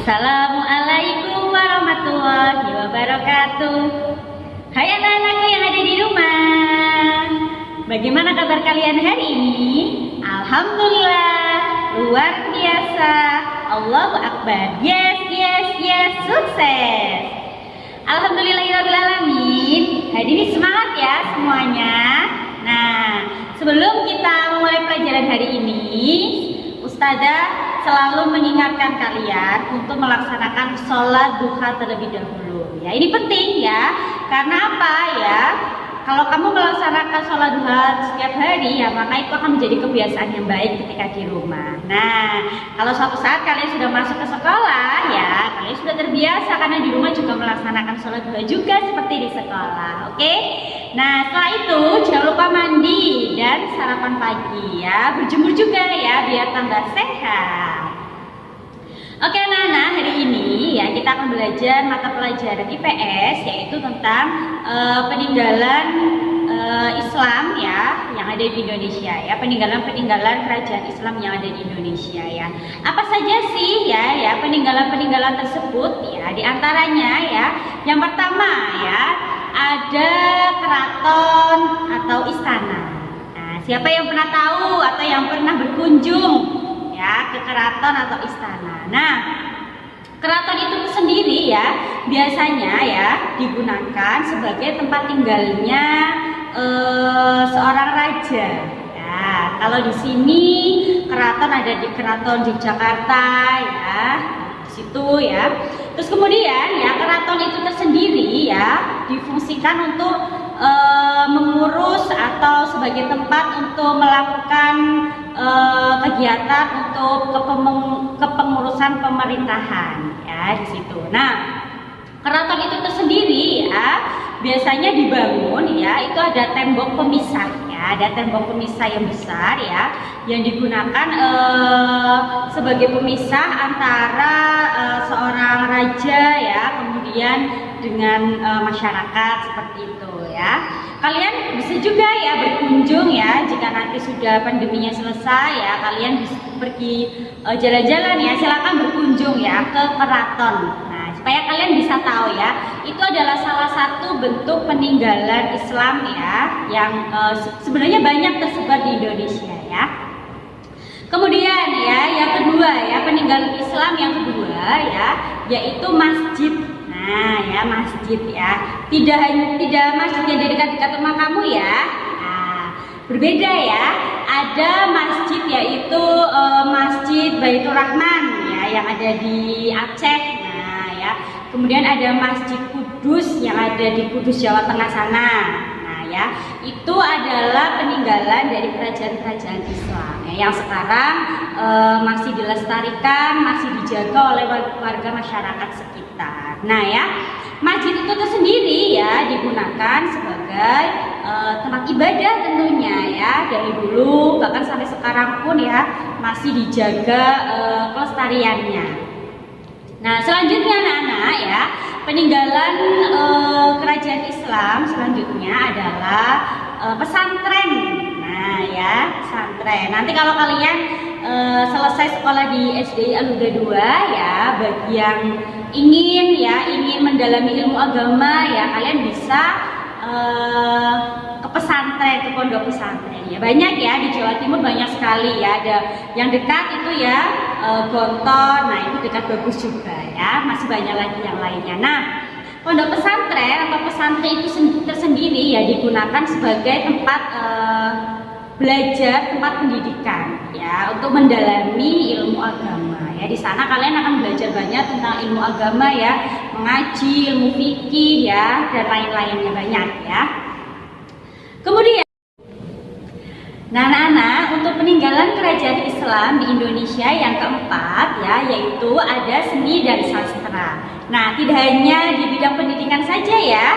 Assalamualaikum warahmatullahi wabarakatuh. Hai anak-anakku yang ada di rumah. Bagaimana kabar kalian hari ini? Alhamdulillah, luar biasa. Allahu Akbar. Yes, yes, yes, sukses. Alhamdulillahirrahmanirrahim. Hari ini semangat ya semuanya. Nah, sebelum kita memulai pelajaran hari ini, Ustazah selalu mengingatkan kalian untuk melaksanakan sholat duha terlebih dahulu. Ya, ini penting ya. Karena apa ya? Kalau kamu melaksanakan sholat duha setiap hari, ya maka itu akan menjadi kebiasaan yang baik ketika di rumah. Nah, kalau suatu saat kalian sudah masuk ke sekolah, ya kalian sudah terbiasa karena di rumah juga melaksanakan sholat duha juga seperti di sekolah. Oke? Nah, setelah itu jangan lupa mandi dan sarapan pagi ya, berjemur juga ya biar tambah sehat. Oke anak-anak, hari ini ya kita akan belajar mata pelajaran IPS yaitu tentang peninggalan Islam ya yang ada di Indonesia ya, peninggalan kerajaan Islam yang ada di Indonesia ya. Apa saja sih ya peninggalan tersebut ya, diantaranya ya yang pertama ya ada keraton atau istana. Nah, siapa yang pernah tahu atau yang pernah berkunjung ya ke keraton atau istana? Nah, keraton itu sendiri ya biasanya ya digunakan sebagai tempat tinggalnya seorang raja. Ya, kalau di sini keraton ada di Keraton Yogyakarta ya, di situ ya. Terus kemudian ya keraton itu tersendiri ya difungsikan untuk mengurus atau sebagai tempat untuk melakukan kegiatan untuk kepengurusan pemerintahan ya di situ. Nah, keraton itu tersendiri ya biasanya dibangun ya itu ada tembok pemisah ya, ada tembok pemisah yang besar ya yang digunakan sebagai pemisah antara seorang raja ya kemudian dengan masyarakat seperti itu ya. Kalian bisa juga ya berkunjung ya jika nanti sudah pandeminya selesai ya, kalian bisa pergi jalan-jalan ya, silakan berkunjung ya ke keraton. Nah, supaya kalian bisa tahu ya, itu adalah salah satu bentuk peninggalan Islam ya yang sebenarnya banyak tersebar di Indonesia ya. Kemudian ya yang kedua ya peninggalan Islam yang kedua ya yaitu masjid. Nah ya masjid ya tidak masjid yang di dekat rumah kamu ya. Nah, berbeda ya, ada masjid yaitu Masjid Baitur Rahman ya yang ada di Aceh. Nah ya kemudian ada Masjid Kudus yang ada di Kudus Jawa Tengah sana. Nah ya itu adalah peninggalan dari kerajaan-kerajaan Islam ya, yang sekarang masih dilestarikan, masih dijaga oleh warga masyarakat sekitar. Nah ya, masjid itu tersendiri ya digunakan sebagai tempat ibadah tentunya ya dari dulu bahkan sampai sekarang pun ya masih dijaga kelestariannya. Nah selanjutnya anak-anak ya peninggalan kerajaan Islam selanjutnya adalah pesantren. Nah ya pesantren. Nanti kalau kalian selesai sekolah di SD Al-Huda 2 ya bagi yang ingin mendalami ilmu agama ya kalian bisa ke pesantren, ke pondok pesantren ya. Banyak ya di Jawa Timur banyak sekali ya, ada yang dekat itu ya Gontor, nah itu dekat bagus juga ya, masih banyak lagi yang lainnya. Nah pondok pesantren atau pesantren itu tersendiri ya digunakan sebagai tempat belajar, tempat pendidikan ya untuk mendalami ilmu agama ya. Di sana kalian akan belajar banyak tentang ilmu agama ya, mengaji, ilmu fikih ya dan lain-lainnya banyak ya. Kemudian nah anak-anak untuk peninggalan kerajaan Islam di Indonesia yang keempat ya yaitu ada seni dan sastra. Nah tidak hanya di bidang pendidikan saja ya,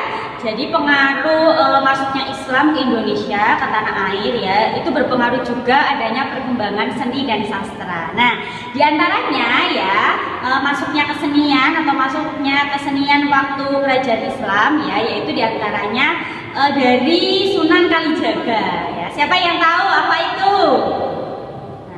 jadi pengaruh masuknya Islam ke Indonesia ke tanah air ya itu berpengaruh juga adanya perkembangan seni dan sastra. Nah diantaranya ya masuknya kesenian atau masuknya kesenian waktu kerajaan Islam ya yaitu diantaranya dari Sunan Kalijaga ya. Siapa yang tahu apa itu?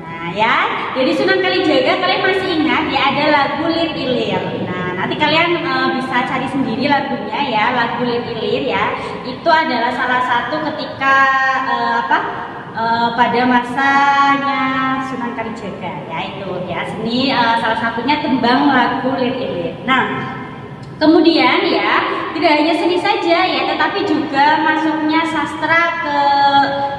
Nah ya, jadi Sunan Kalijaga kalian masih ingat ya, ada lagu Lir Ilir. Nah, nanti kalian bisa cari sendiri lagunya ya, lagu Lir Ilir ya. Itu adalah salah satu ketika pada masanya Sunan Kalijaga ya, itu ya seni salah satunya tembang lagu Lir Ilir. Nah, kemudian ya, tidak hanya seni saja ya, tetapi juga masuknya sastra ke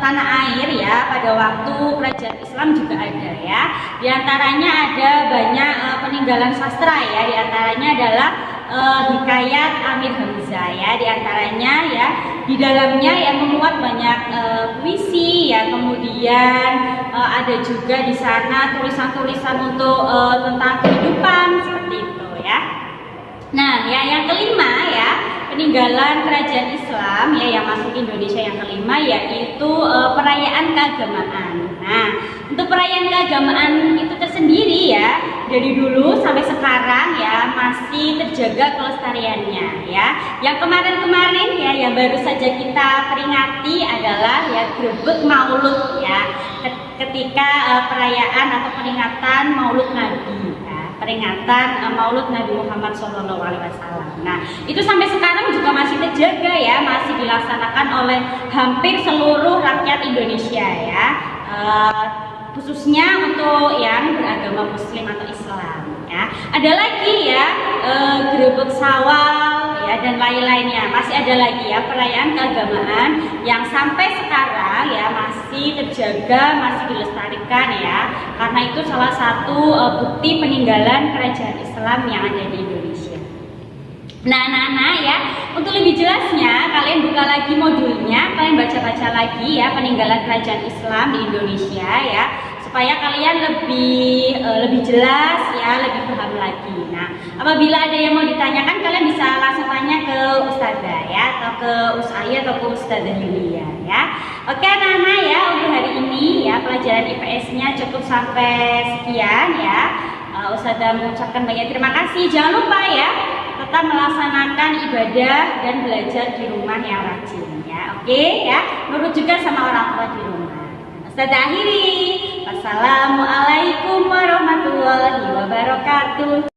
tanah air ya, pada waktu kerajaan Islam juga ada ya. Di antaranya ada banyak peninggalan sastra ya, di antaranya adalah Hikayat Amir Hamzah ya, di antaranya ya, di dalamnya yang memuat banyak puisi ya, kemudian ada juga di sana tulisan-tulisan untuk tentang kehidupan seperti itu ya. Nah, ya yang kelima ya, peninggalan kerajaan Islam ya yang masuk Indonesia yang kelima yaitu perayaan keagamaan. Nah, untuk perayaan keagamaan itu tersendiri ya, dari dulu sampai sekarang ya masih terjaga kelestariannya ya. Yang kemarin-kemarin ya yang baru saja kita peringati adalah ya Grebek Maulud ya, ketika perayaan atau peringatan Maulud Nabi. Peringatan Maulud Nabi Muhammad SAW. Nah, itu sampai sekarang juga masih terjaga ya, masih dilaksanakan oleh hampir seluruh rakyat Indonesia ya, khususnya untuk yang beragama Muslim atau Islam ya. Ada lagi ya Grebek Sawal ya dan lain-lainnya, masih ada lagi ya perayaan keagamaan yang sampai sekarang ya masih terjaga, masih dilestarikan ya, karena itu salah satu bukti peninggalan kerajaan Islam yang ada di Indonesia. Nah, anak-anak ya, untuk lebih jelasnya kalian buka lagi modulnya, kalian baca-baca lagi ya peninggalan kerajaan Islam di Indonesia ya, supaya kalian lebih jelas ya, lebih paham lagi. Nah, apabila ada yang mau ditanyakan, kalian bisa langsung tanya ke Ustazah ya, atau ke Usaya atau ke Ustazah Yulia ya. Oke anak-anak ya, untuk hari ini ya pelajaran IPS-nya cukup sampai sekian ya. Ustazah mengucapkan banyak terima kasih. Jangan lupa ya, tetap melaksanakan ibadah dan belajar di rumah yang rajin ya. Oke ya, nurut juga sama orang tua di rumah. Ustazah akhiri. Wassalamualaikum warahmatullahi wabarakatuh.